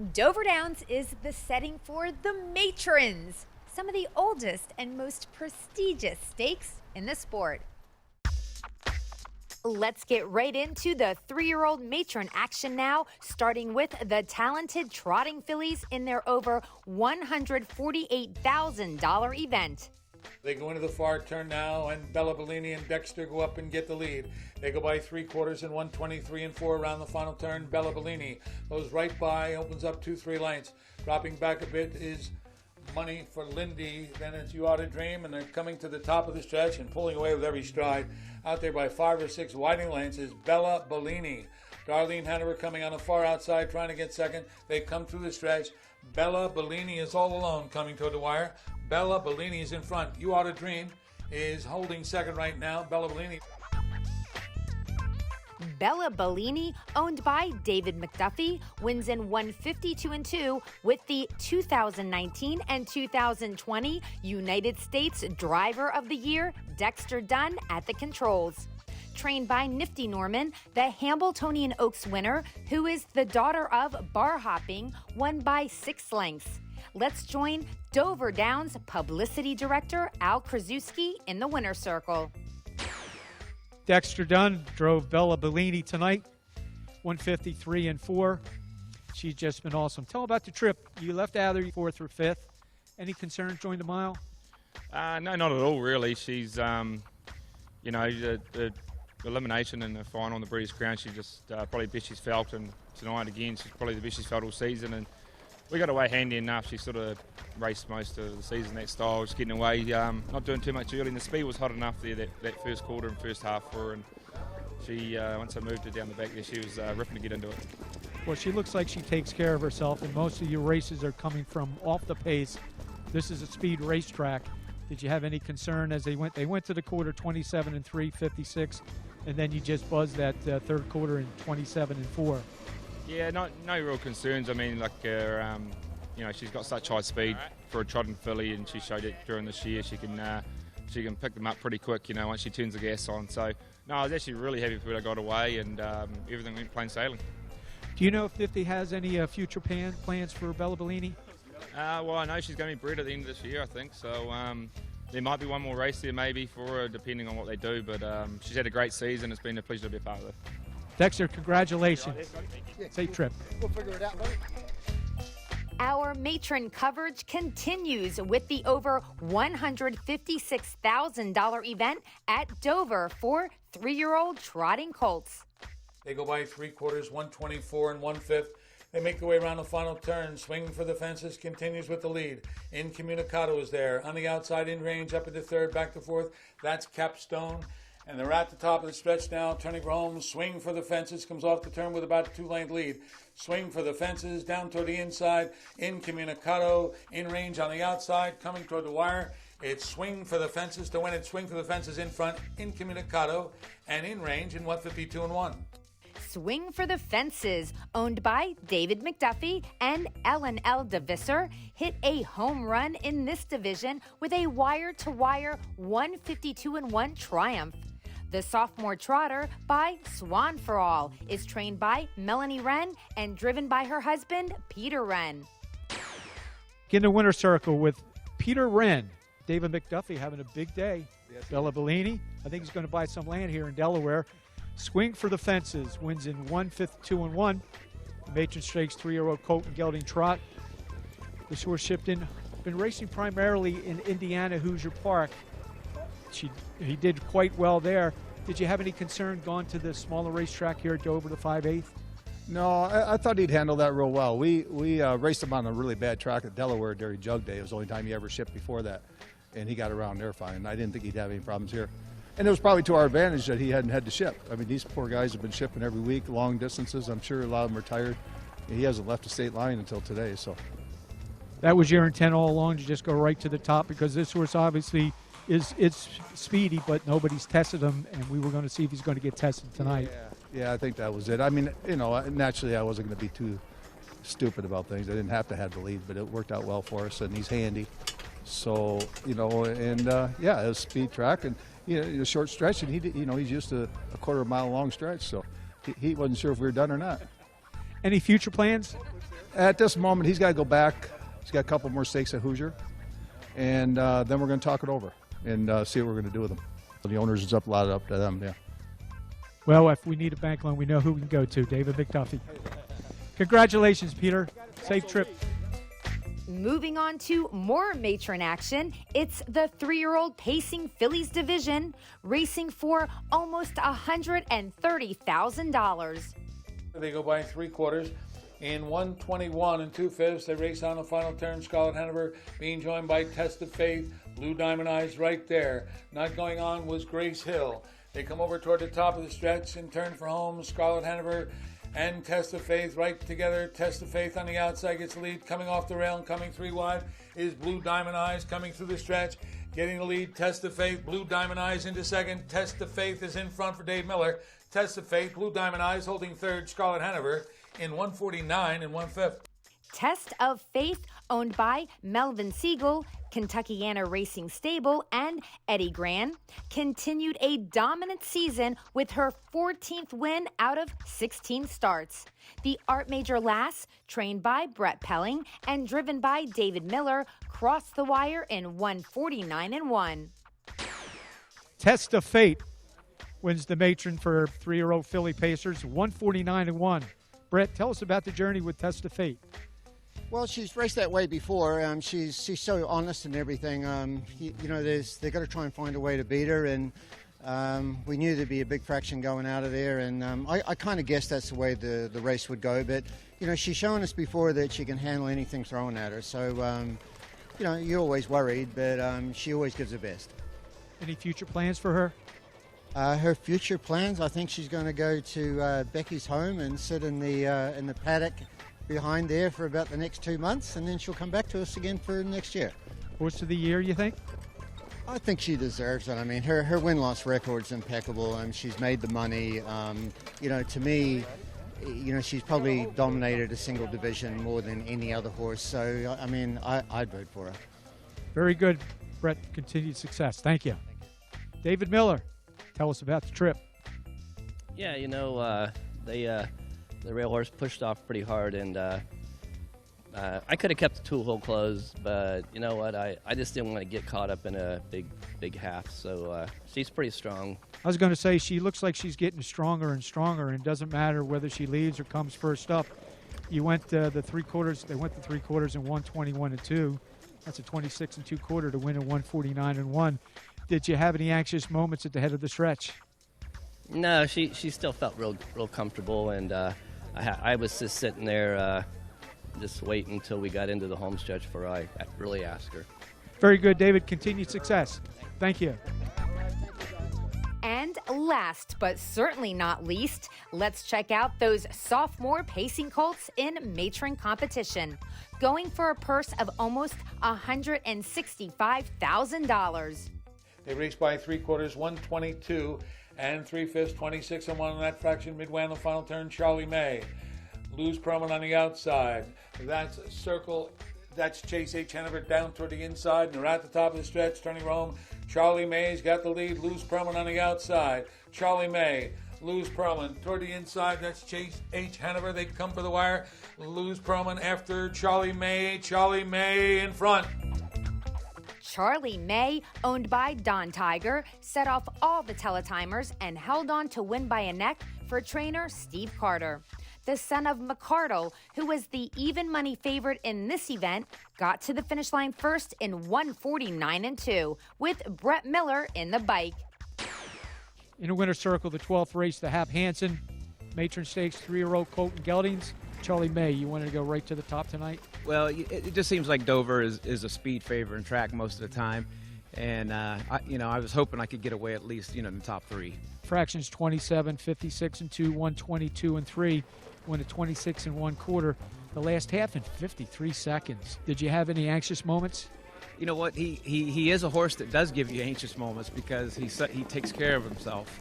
Dover Downs is the setting for the Matrons, some of the oldest and most prestigious stakes in the sport. Let's get right into the three-year-old matron action now, starting with the talented trotting fillies in their over $148,000 event. They go into the far turn now, and Bellini and Dexter go up and get the lead. They go by 3/4 and 123 and 4 around the final turn. Bellini goes right by, opens up 2-3 lengths. Dropping back a bit is Money for Lindy. Then it's You Oughta Dream, and they're coming to the top of the stretch and pulling away with every stride. Out there by 5 or 6 widening lengths is Bellini. Darlene Hanover coming on the far outside, trying to get second. They come through the stretch. Bellini is all alone coming toward the wire. Bellini is in front. You Oughta Dream is holding second right now. Bellini, owned by David McDuffie, wins in 152-2 with the 2019 and 2020 United States Driver of the Year, Dexter Dunn, at the controls. Trained by Nifty Norman, the Hambletonian Oaks winner, who is the daughter of bar hopping, won by 6 lengths. Let's join Dover Downs Publicity Director Al Krasuski in the winner's circle. Dexter Dunn drove Bellini tonight, 153 and 4. She's just been awesome. Tell about the trip. You left out of 4th or 5th. Any concerns during the mile? No, not at all, really. She's, the elimination in the final on the British Crown, she just probably the best she's felt, and tonight again, she's probably the best she's felt all season. And we got away handy enough. She sort of raced most of the season that style, just getting away, not doing too much early. And the speed was hot enough there that first quarter and first half for her. And she, once I moved her down the back there, she was ripping to get into it. Well, she looks like she takes care of herself, and most of your races are coming from off the pace. This is a speed racetrack. Did you have any concern as they went? They went to the quarter 27 and 3, 56, and then you just buzzed that third quarter in 27 and 4. Yeah, no real concerns. I mean, like, she's got such high speed for a trotting filly, and she showed it during this year. She can pick them up pretty quick, once she turns the gas on. So, no, I was actually really happy when I got away, and everything went plain sailing. Do you know if Nifty has any future plans for Bellini? Well, I know she's going to be bred at the end of this year, I think. So there might be one more race there maybe for her, depending on what they do. But she's had a great season. It's been a pleasure to be a part of it. Dexter, congratulations. Safe trip. We'll figure it out, buddy. Our matron coverage continues with the over $156,000 event at Dover for three-year-old trotting colts. they go by 3/4, 124 and 1/5. They make their way around the final turn. Swingforthefences continues with the lead. Incommunicado is there. On the outside, in range, up into third, back to fourth. That's Capstone. And they're at the top of the stretch now, turning for home. Swingforthefences comes off the turn with about a 2-lane lead. Swingforthefences down toward the inside. Incommunicado in range on the outside, coming toward the wire. It's Swingforthefences to win it. Swingforthefences in front. Incommunicado and in range in 152 and 1. Swingforthefences, owned by David McDuffie and Ellen L. DeVisser, hit a home run in this division with a wire-to-wire 152 and 1 triumph. The sophomore trotter by Swan for All is trained by Melanie Wren and driven by her husband, Peter Wren. Get in the winner's circle with Peter Wren. David McDuffie having a big day. Yes, Bellini, I think he's going to buy some land here in Delaware. Swingforthefences wins in 152 and 1. The Matron Stakes 3-year-old Colt and gelding trot. This horse shipped in, been racing primarily in Indiana Hoosier Park. He did quite well there. Did you have any concern going to the smaller racetrack here at Dover, the 5/8? No, I thought he'd handle that real well. We raced him on a really bad track at Delaware during Jug Day. It was the only time he ever shipped before that, and he got around there fine. I didn't think he'd have any problems here. And it was probably to our advantage that he hadn't had to ship. I mean, these poor guys have been shipping every week, long distances. I'm sure a lot of them are tired. He hasn't left the state line until today. So That was your intent all along, to just go right to the top, because this horse obviously it's speedy, but nobody's tested him, and we were going to see if he's going to get tested tonight. Yeah, I think that was it. I mean, naturally I wasn't going to be too stupid about things. I didn't have to have the lead, but it worked out well for us, and he's handy. So, it was speed track, and a short stretch, and he's used to a quarter-mile long stretch, so he wasn't sure if we were done or not. Any future plans? At this moment, he's got to go back. He's got a couple more stakes at Hoosier, and then we're going to talk it over and see what we're going to do with him. The owners is up a lot up to them, yeah. Well, if we need a bank loan, we know who we can go to, David McDuffie. Congratulations, Peter. Safe trip. Moving on to more matron action, it's the 3-year-old pacing fillies division, racing for almost $130,000. They go by 3/4. In 121 2/5, they race on the final turn. Scarlet Hanover being joined by Test of Faith. Blue Diamond Eyes right there. Not going on was Grace Hill. They come over toward the top of the stretch and turn for home. Scarlet Hanover and Test of Faith right together. Test of Faith on the outside gets the lead. Coming off the rail and coming 3 wide is Blue Diamond Eyes coming through the stretch. Getting the lead, Test of Faith, Blue Diamond Eyes into second. Test of Faith is in front for Dave Miller. Test of Faith, Blue Diamond Eyes holding third. Scarlet Hanover in 149 1/5. Test of Faith, owned by Melvin Siegel, Kentuckiana Racing Stable, and Eddie Gran, continued a dominant season with her 14th win out of 16 starts. The Art Major Lass, trained by Brett Pelling and driven by David Miller, crossed the wire in 149 1. Test of Fate wins the matron for 3-year-old filly pacers, 149 1. Brett, tell us about the journey with Test of Fate. Well, she's raced that way before. She's so honest and everything. They've got to try and find a way to beat her, and we knew there'd be a big fraction going out of there, and I kind of guessed that's the way the race would go. But she's shown us before that she can handle anything thrown at her. So you're always worried, but she always gives her best. Any future plans for her? Her future plans, I think she's going to go to Becky's home and sit in the paddock behind there for about the next 2 months, and then she'll come back to us again for next year. Horse of the year, you think? I think she deserves it. I mean, her win-loss record's impeccable, and she's made the money. To me, she's probably dominated a single division more than any other horse. So, I mean, I'd vote for her. Very good, Brett. Continued success. Thank you. David Miller, tell us about the trip. Yeah, the rail horse pushed off pretty hard, and I could have kept the 2 hole closed, but you know what? I just didn't want to get caught up in a big half, so she's pretty strong. I was going to say she looks like she's getting stronger and stronger, and it doesn't matter whether she leads or comes first up. You went the 3/4. They went the 3/4 in 121 2. That's a 26 2/4 to win in 149 1. Did you have any anxious moments at the head of the stretch? No, she still felt real comfortable, and I was just sitting there just waiting until we got into the home stretch before I really asked her. Very good, David. Continued success. Thank you. And last but certainly not least, let's check out those sophomore pacing colts in matron competition, going for a purse of almost $165,000. They race by 3/4, 122 3/5, 26 1 on that fraction. Midway on the final turn, Charlie May. Lose Perlman on the outside. That's Circle. That's Chase H. Hanover down toward the inside, and they're at the top of the stretch, turning home. Charlie May's got the lead. Lose Perlman on the outside. Charlie May. Lose Perlman toward the inside. That's Chase H. Hanover. They come for the wire. Lose Perlman after Charlie May. Charlie May in front. Charlie May, owned by Don Tiger, set off all the teletimers and held on to win by a neck for trainer Steve Carter. The son of McCardle, who was the even money favorite in this event, got to the finish line first in 149 2, with Brett Miller in the bike. In the winner's circle, the 12th race, the Hap Hansen Matron Stakes 3-year-old Colt and Geldings. Charlie May, you wanted to go right to the top tonight? Well, it just seems like Dover is a speed favor in track most of the time, and I was hoping I could get away at least in the top 3. Fractions 27, 56 2, 122 3. Went at 26 1/4. The last half in 53 seconds. Did you have any anxious moments? You know what? He is a horse that does give you anxious moments because he takes care of himself,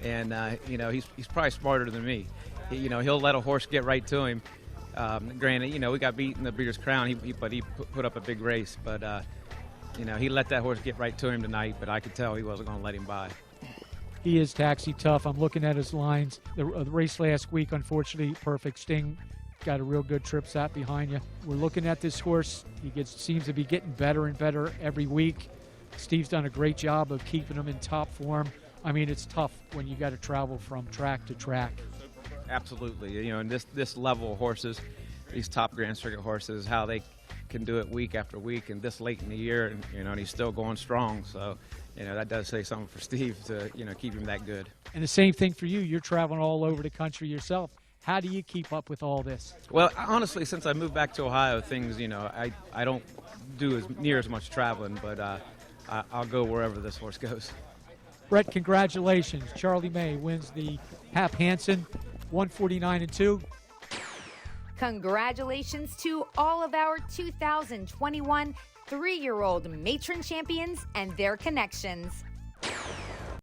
and he's probably smarter than me. He'll let a horse get right to him. Granted, we got beat in the Breeders' Crown, but he put up a big race. But he let that horse get right to him tonight. But I could tell he wasn't going to let him by. He is taxi tough. I'm looking at his lines. The race last week, unfortunately, Perfect Sting got a real good trip sat behind you. We're looking at this horse. He seems to be getting better and better every week. Steve's done a great job of keeping him in top form. I mean, it's tough when you got to travel from track to track. Absolutely. You know, and this level of horses, these top Grand Circuit horses, how they can do it week after week and this late in the year, and you know, and he's still going strong. So, you know, that does say something for Steve to, you know, keep him that good. And the same thing for you. You're traveling all over the country yourself. How do you keep up with all this? Well, honestly, since I moved back to Ohio, things, you know, I don't do near as much traveling, but I'll go wherever this horse goes. Brett, congratulations. Charlie May wins the Hap Hansen 149-2. Congratulations to all of our 2021 Three-Year-Old Matron champions and their connections.